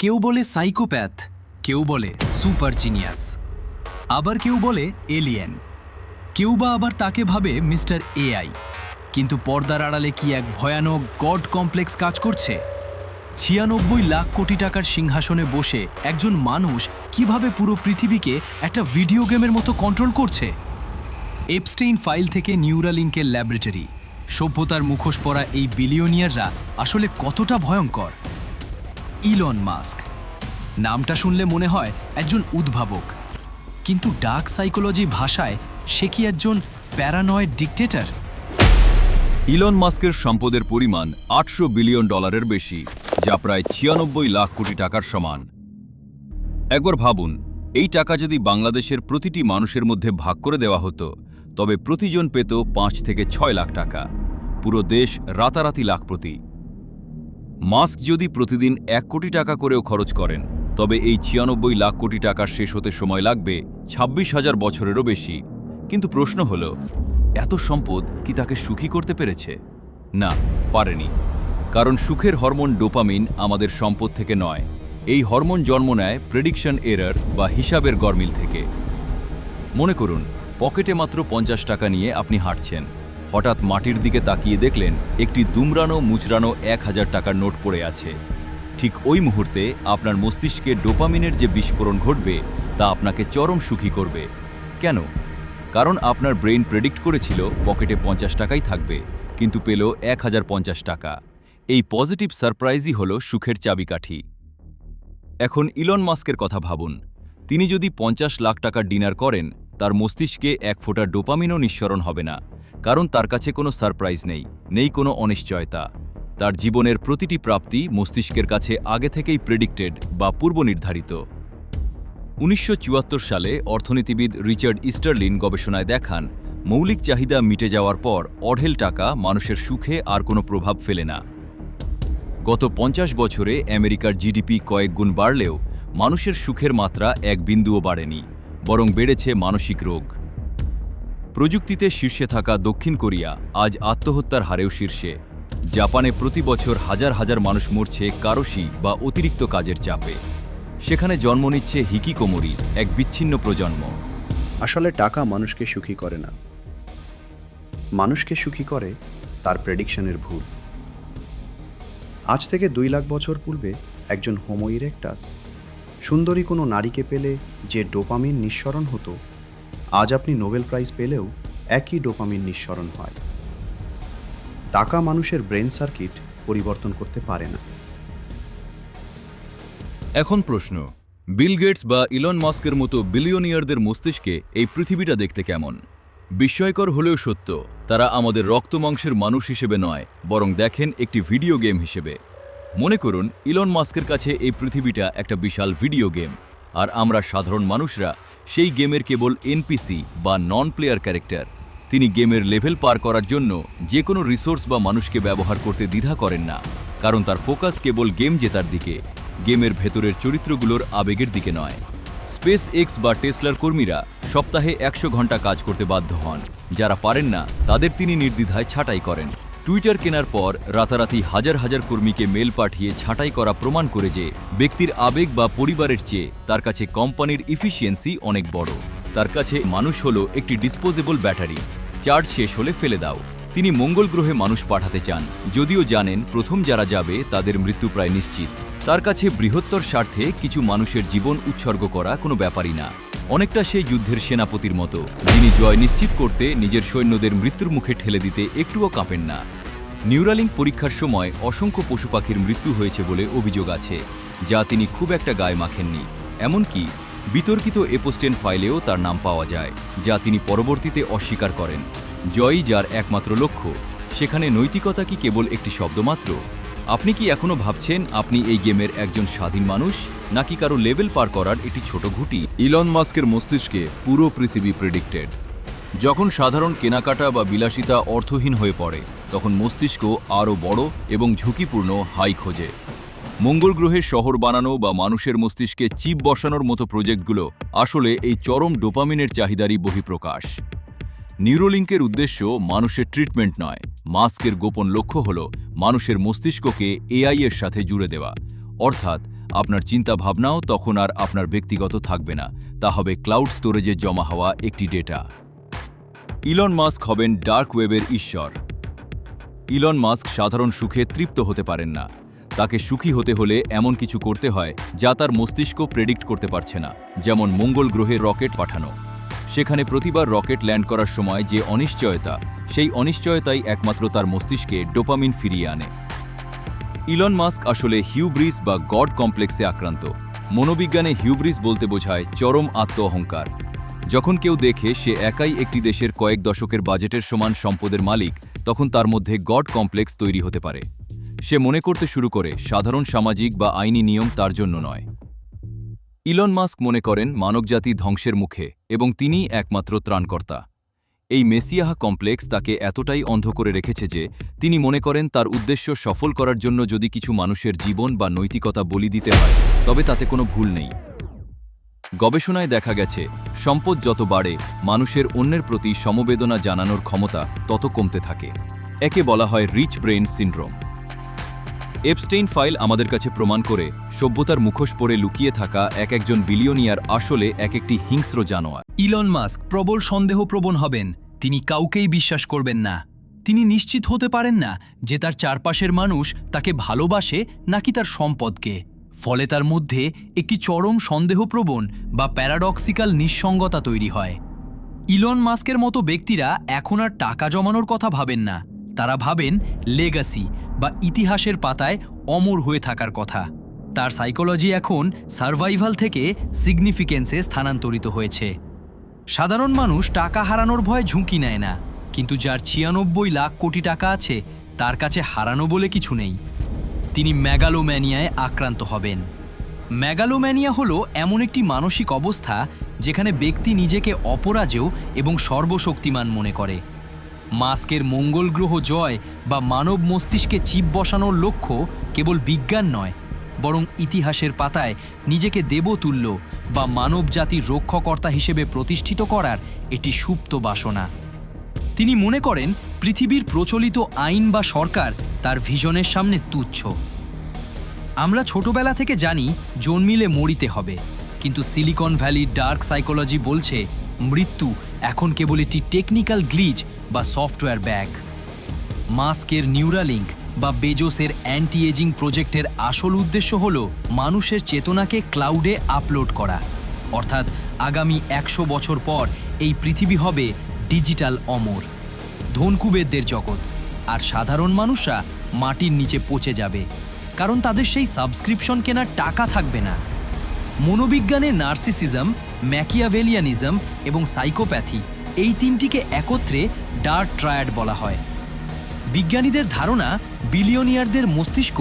কেউ বলে সাইকোপ্যাথ, কেউ বলে সুপার জিনিয়াস, আবার কেউ বলে এলিয়েন, কেউ বা আবার তাকে ভাবে মিস্টার এআই। কিন্তু পর্দার আড়ালে কি এক ভয়ানক গড কমপ্লেক্স কাজ করছে? ৯৬ লাখ কোটি টাকার সিংহাসনে বসে একজন মানুষ কিভাবে পুরো পৃথিবীকে একটা ভিডিও গেমের মতো কন্ট্রোল করছে? এপস্টেইন ফাইল থেকে নিউরালিঙ্কের ল্যাবরেটরি, সভ্যতার মুখোশ পরা এই বিলিয়নিয়াররা আসলে কতটা ভয়ঙ্কর? ইলন মাস্ক নামটা শুনলে মনে হয় একজন উদ্ভাবক, কিন্তু ডার্ক সাইকোলজি ভাষায় সে কি একজন প্যারানয়েড ডিকটেটর? ইলন মাস্কের সম্পদের পরিমাণ $৮০০ বিলিয়ন বেশি, যা প্রায় ৯৬ লাখ কোটি টাকার সমান। একবার ভাবুন, এই টাকা যদি বাংলাদেশের প্রতিটি মানুষের মধ্যে ভাগ করে দেওয়া হতো, তবে প্রতিজন পেত ৫ থেকে ৬ লাখ টাকা। পুরো দেশ রাতারাতি লাখপতি। মাস্ক যদি প্রতিদিন ১ কোটি টাকা করেও খরচ করেন, তবে এই ৯৬ লাখ কোটি টাকা শেষ হতে সময় লাগবে ২৬,০০০ বছরেরও বেশি। কিন্তু প্রশ্ন হল, এত সম্পদ কি তাকে সুখী করতে পেরেছে? না, পারেনি। কারণ সুখের হরমোন ডোপামিন আমাদের সম্পদ থেকে নয়। এই হরমোন জন্ম নেয় প্রেডিকশন এরর বা হিসাবের গরমিল থেকে। মনে করুন, পকেটে মাত্র ৫০ টাকা নিয়ে আপনি হাঁটছেন। হঠাৎ মাটির দিকে তাকিয়ে দেখলেন একটি দুমড়ানো মুচড়ানো ১,০০০ টাকার নোট পড়ে আছে। ঠিক ওই মুহূর্তে আপনার মস্তিষ্কে ডোপামিনের যে বিস্ফোরণ ঘটবে, তা আপনাকে চরম সুখী করবে। কেন? কারণ আপনার ব্রেইন প্রেডিক্ট করেছিল পকেটে ৫০ টাকাই থাকবে, কিন্তু পেল ১,০৫০ টাকা। এই পজিটিভ সারপ্রাইজই হল সুখের চাবিকাঠি। এখন ইলন মাস্কের কথা ভাবুন। তিনি যদি ৫০ লাখ টাকার ডিনার করেন, তার মস্তিষ্কে এক ফোঁটা ডোপামিনও নিঃসরণ হবে না। কারণ তার কাছে কোনো সারপ্রাইজ নেই কোনো অনিশ্চয়তা। তার জীবনের প্রতিটি প্রাপ্তি মস্তিষ্কের কাছে আগে থেকেই প্রেডিক্টেড বা পূর্বনির্ধারিত। ১৯৭৪ সালে অর্থনীতিবিদ রিচার্ড ইস্টারলিন গবেষণায় দেখান, মৌলিক চাহিদা মিটে যাওয়ার পর অঢেল টাকা মানুষের সুখে আর কোনো প্রভাব ফেলে না। গত ৫০ বছরে আমেরিকার জিডিপি কয়েক গুণ বাড়লেও মানুষের সুখের মাত্রা এক বিন্দুও বাড়েনি, বরং বেড়েছে মানসিক রোগ। প্রযুক্তিতে শীর্ষে থাকা দক্ষিণ কোরিয়া আজ আত্মহত্যার হারেও শীর্ষে। জাপানে প্রতি বছর হাজার হাজার মানুষ মরছে কারোশি বা অতিরিক্ত কাজের চাপে। সেখানে জন্ম নিচ্ছে হিকিকোমরি, এক বিচ্ছিন্ন প্রজন্ম। আসলে টাকা মানুষকে সুখী করে না, মানুষকে সুখী করে তার প্রেডিকশনের ভুল। আজ থেকে ২ লাখ বছর পূর্বে একজন হোমো ইরেক্টাস সুন্দরী কোনো নারীকে পেলে যে ডোপামিন নিঃসরণ হতো, আজ আপনি নোবেল প্রাইজ পেলেও একই ডোপামিন নিঃসরণ হয়। টাকা মানুষের ব্রেন সার্কিট পরিবর্তন করতে পারে না। এখন প্রশ্ন, বিল গেটস বা ইলন মাস্কের মতো বিলিয়নিয়ারদের মস্তিষ্কে এই পৃথিবীটা দেখতে কেমন? বিস্ময়কর হলেও সত্য, তারা আমাদের রক্তমাংসের মানুষ হিসেবে নয়, বরং দেখেন একটি ভিডিও গেম হিসেবে। মনে করুন, ইলন মাস্কের কাছে এই পৃথিবীটা একটা বিশাল ভিডিও গেম, আর আমরা সাধারণ মানুষরা সেই গেমের কেবল এনপিসি বা নন প্লেয়ার ক্যারেক্টার। তিনি গেমের লেভেল পার করার জন্য যে কোনো রিসোর্স বা মানুষকে ব্যবহার করতে দ্বিধা করেন না, কারণ তার ফোকাস কেবল গেম জেতার দিকে, গেমের ভেতরের চরিত্রগুলোর আবেগের দিকে নয়। স্পেস এক্স বা টেসলার কর্মীরা সপ্তাহে ১০০ ঘন্টা কাজ করতে বাধ্য হন। যারা পারেন না, তাদের তিনি নির্দ্বিধায় ছাঁটাই করেন। টুইটার কেনার পর রাতারাতি হাজার হাজার কর্মীকে মেল পাঠিয়ে ছাঁটাই করা প্রমাণ করে যে ব্যক্তির আবেগ বা পরিবারের চেয়ে তার কাছে কোম্পানির ইফিসিয়েন্সি অনেক বড়। তার কাছে মানুষ হলো একটি ডিসপোজেবল ব্যাটারি, চার্জ শেষ হলে ফেলে দাও। তিনি মঙ্গল গ্রহে মানুষ পাঠাতে চান, যদিও জানেন প্রথম যারা যাবে তাদের মৃত্যু প্রায় নিশ্চিত। তার কাছে বৃহত্তর স্বার্থে কিছু মানুষের জীবন উৎসর্গ করা কোনো ব্যাপারই না। অনেকটা সেই যুদ্ধের সেনাপতির মতো, যিনি জয় নিশ্চিত করতে নিজের সৈন্যদের মৃত্যুর মুখে ঠেলে দিতে একটুও কাঁপেন না। নিউরালিঙ্ক পরীক্ষার সময় অসংখ্য পশু পাখির মৃত্যু হয়েছে বলে অভিযোগ আছে, যা তিনি খুব একটা গায়ে মাখেননি। এমনকি বিতর্কিত এপস্টেইন ফাইলেও তার নাম পাওয়া যায়, যা তিনি পরবর্তীতে অস্বীকার করেন। জয়ই যার একমাত্র লক্ষ্য, সেখানে নৈতিকতা কি কেবল একটি শব্দমাত্র? আপনি কি এখনো ভাবছেন আপনি এই গেমের একজন স্বাধীন মানুষ, নাকি কারো লেভেল পার করার একটি ছোট ঘুঁটি? ইলন মাস্কের মস্তিষ্কে পুরো পৃথিবী প্রেডিক্টেড। যখন সাধারণ কেনাকাটা বা বিলাসিতা অর্থহীন হয়ে পড়ে, তখন মস্তিষ্ক আরও বড় এবং ঝুঁকিপূর্ণ হাই খোঁজে। মঙ্গল গ্রহে শহর বানানো বা মানুষের মস্তিষ্কে চিপ বসানোর মতো প্রজেক্টগুলো আসলে এই চরম ডোপামিনের চাহিদারই বহিঃপ্রকাশ। নিউরোলিঙ্কের উদ্দেশ্য মানুষের ট্রিটমেন্ট নয়, মাস্কের গোপন লক্ষ্য হল মানুষের মস্তিষ্ককে এআই এর সাথে জুড়ে দেওয়া। অর্থাৎ আপনার চিন্তা ভাবনাও তখন আর আপনার ব্যক্তিগত থাকবে না, তা হবে ক্লাউড স্টোরেজে জমা হওয়া একটি ডেটা। ইলন মাস্ক হবেন ডার্ক ওয়েবের ঈশ্বর। ইলন মাস্ক সাধারণ সুখে তৃপ্ত হতে পারেন না। তাকে সুখী হতে হলে এমন কিছু করতে হয় যা তার মস্তিষ্ক প্রেডিক্ট করতে পারছে না, যেমন মঙ্গল গ্রহে রকেট পাঠানো। সেখানে প্রতিবার রকেট ল্যান্ড করার সময় যে অনিশ্চয়তা, সেই অনিশ্চয়তাই একমাত্র তার মস্তিষ্কে ডোপামিন ফিরিয়ে আনে। ইলন মাস্ক আসলে হিউব্রিস বা গড কমপ্লেক্সে আক্রান্ত। মনোবিজ্ঞানে হিউব্রিস বলতে বোঝায় চরম আত্ম অহংকার। যখন কেউ দেখে সে একাই একটি দেশের কয়েক দশকের বাজেটের সমান সম্পদের মালিক, তখন তার মধ্যে গড কমপ্লেক্স তৈরি হতে পারে। সে মনে করতে শুরু করে সাধারণ সামাজিক বা আইনি নিয়ম তার জন্য নয়। ইলন মাস্ক মনে করেন মানবজাতি ধ্বংসের মুখে এবং তিনিই একমাত্র ত্রাণকর্তা। এই মেসিয়াহ কমপ্লেক্স তাকে এতটাই অন্ধ করে রেখেছে যে তিনি মনে করেন তার উদ্দেশ্য সফল করার জন্য যদি কিছু মানুষের জীবন বা নৈতিকতা বলি দিতে হয়, তবে তাতে কোনো ভুল নেই। গবেষণায় দেখা গেছে, সম্পদ যত বাড়ে, মানুষের অন্যের প্রতি সমবেদনা জানানোর ক্ষমতা তত কমতে থাকে। একে বলা হয় rich brain syndrome. Epstein file আমাদের কাছে প্রমাণ করে সভ্যতার মুখোশ পরে লুকিয়ে থাকা একজন বিলিয়নিয়ার আসলে একটি হিংস্র জানোয়ার। ইলন মাস্ক প্রবল সন্দেহপ্রবণ হবেন। তিনি কাউকেই বিশ্বাস করবেন না। তিনি নিশ্চিত হতে পারেন না যে তার চারপাশের মানুষ তাকে ভালোবাসে নাকি তার সম্পদকে। ফলে তার মধ্যে একটি চরম সন্দেহপ্রবণ বা প্যারাডক্সিক্যাল নিঃসঙ্গতা তৈরি হয়। ইলন মাস্কের মতো ব্যক্তিরা এখন আর টাকা জমানোর কথা ভাবেন না। তারা ভাবেন লেগাসি বা ইতিহাসের পাতায় অমর হয়ে থাকার কথা। তার সাইকোলজি এখন সার্ভাইভাল থেকে সিগনিফিকেন্সে স্থানান্তরিত হয়েছে। সাধারণ মানুষ টাকা হারানোর ভয়ে ঝুঁকি নেয় না, কিন্তু যার ৯৬ লাখ কোটি টাকা আছে তার কাছে হারানো বলে কিছু নেই। তিনি ম্যাগালোম্যানিয়ায় আক্রান্ত হবেন। ম্যাগালোম্যানিয়া হলো এমন একটি মানসিক অবস্থা যেখানে ব্যক্তি নিজেকে অপরাজেয় এবং সর্বশক্তিমান মনে করে। মাস্কের মঙ্গল গ্রহ জয় বা মানব মস্তিষ্কে চিপ বসানোর লক্ষ্য কেবল বিজ্ঞান নয়, বরং ইতিহাসের পাতায় নিজেকে দেবতুল্য বা মানব জাতির রক্ষকর্তা হিসেবে প্রতিষ্ঠিত করার একটি সুপ্ত বাসনা। তিনি মনে করেন পৃথিবীর প্রচলিত আইন বা সরকার তার ভিশনের সামনে তুচ্ছ। আমরা ছোটবেলা থেকে জানি জন্মিলে মরিতে হবে, কিন্তু সিলিকন ভ্যালির ডার্ক সাইকোলজি বলছে মৃত্যু এখন কেবল একটি টেকনিক্যাল গ্লিচ বা সফটওয়্যার ব্যাগ। মাস্কের নিউরালিঙ্ক বা বেজোসের অ্যান্টি এজিং প্রজেক্টের আসল উদ্দেশ্য হল মানুষের চেতনাকে ক্লাউডে আপলোড করা। অর্থাৎ আগামী ১০০ বছর পর এই পৃথিবী হবে ডিজিটাল অমর, ধনকুবেরদের জগৎ, আর সাধারণ মানুষরা মাটির নিচে পচে যাবে, কারণ তাদের সেই সাবস্ক্রিপশন কেনার টাকা থাকবে না। মনোবিজ্ঞানে নার্সিসিজম, ম্যাকিয়াভেলিয়ানিজম এবং সাইকোপ্যাথি, এই তিনটিকে একত্রে ডার্ক ট্রায়াড বলা হয়। বিজ্ঞানীদের ধারণা বিলিয়নিয়ারদের মস্তিষ্ক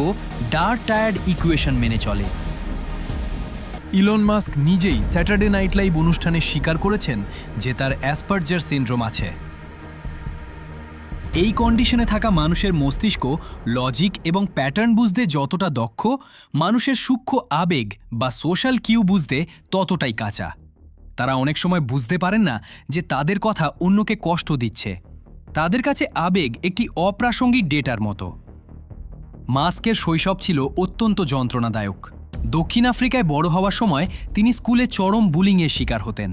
ডার্ক ট্রায়াড ইকুয়েশন মেনে চলে। ইলন মাস্ক নিজেই স্যাটারডে নাইট লাইভ অনুষ্ঠানে স্বীকার করেছেন যে তার অ্যাসপারজার সিনড্রোম আছে। এই কন্ডিশনে থাকা মানুষের মস্তিষ্ক লজিক এবং প্যাটার্ন বুঝতে যতটা দক্ষ, মানুষের সূক্ষ্ম আবেগ বা সোশ্যাল কিউ বুঝতে ততটাই কাঁচা। তারা অনেক সময় বুঝতে পারেন না যে তাদের কথা অন্যকে কষ্ট দিচ্ছে। তাদের কাছে আবেগ একটি অপ্রাসঙ্গিক ডেটার মতো। মাস্কের শৈশব ছিল অত্যন্ত যন্ত্রণাদায়ক। দক্ষিণ আফ্রিকায় বড় হওয়ার সময় তিনি স্কুলে চরম বুলিংয়ের শিকার হতেন।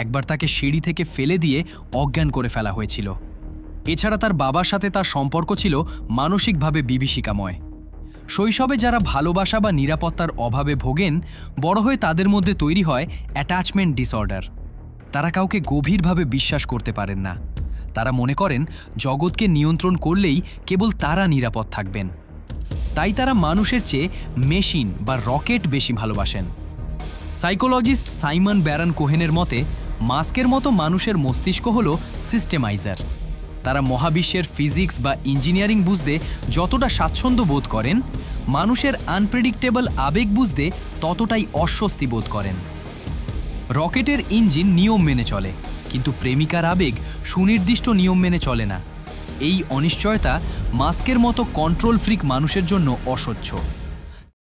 একবার তাকে সিঁড়ি থেকে ফেলে দিয়ে অজ্ঞান করে ফেলা হয়েছিল। এছাড়া তার বাবার সাথে তার সম্পর্ক ছিল মানসিকভাবে বিভীষিকাময়। শৈশবে যারা ভালোবাসা বা নিরাপত্তার অভাবে ভোগেন, বড় হয়ে তাদের মধ্যে তৈরি হয় অ্যাটাচমেন্ট ডিসঅর্ডার। তারা কাউকে গভীরভাবে বিশ্বাস করতে পারেন না। তারা মনে করেন জগৎকে নিয়ন্ত্রণ করলেই কেবল তারা নিরাপদ থাকবেন। তাই তারা মানুষের চেয়ে মেশিন বা রকেট বেশি ভালোবাসেন। সাইকোলজিস্ট সাইমন ব্যারন কোহেনের মতে মাস্কের মতো মানুষের মস্তিষ্ক হল সিস্টেমাইজার। তারা মহাবিশ্বের ফিজিক্স বা ইঞ্জিনিয়ারিং বুঝতে যতটা স্বাচ্ছন্দ্য বোধ করেন, মানুষের আনপ্রেডিক্টেবল আবেগ বুঝতে ততটাই অস্বস্তি বোধ করেন। রকেটের ইঞ্জিন নিয়ম মেনে চলে, কিন্তু প্রেমিকার আবেগ সুনির্দিষ্ট নিয়ম মেনে চলে না। এই অনিশ্চয়তা মাস্কের মতো কন্ট্রোল ফ্রিক মানুষের জন্য অসহ্য।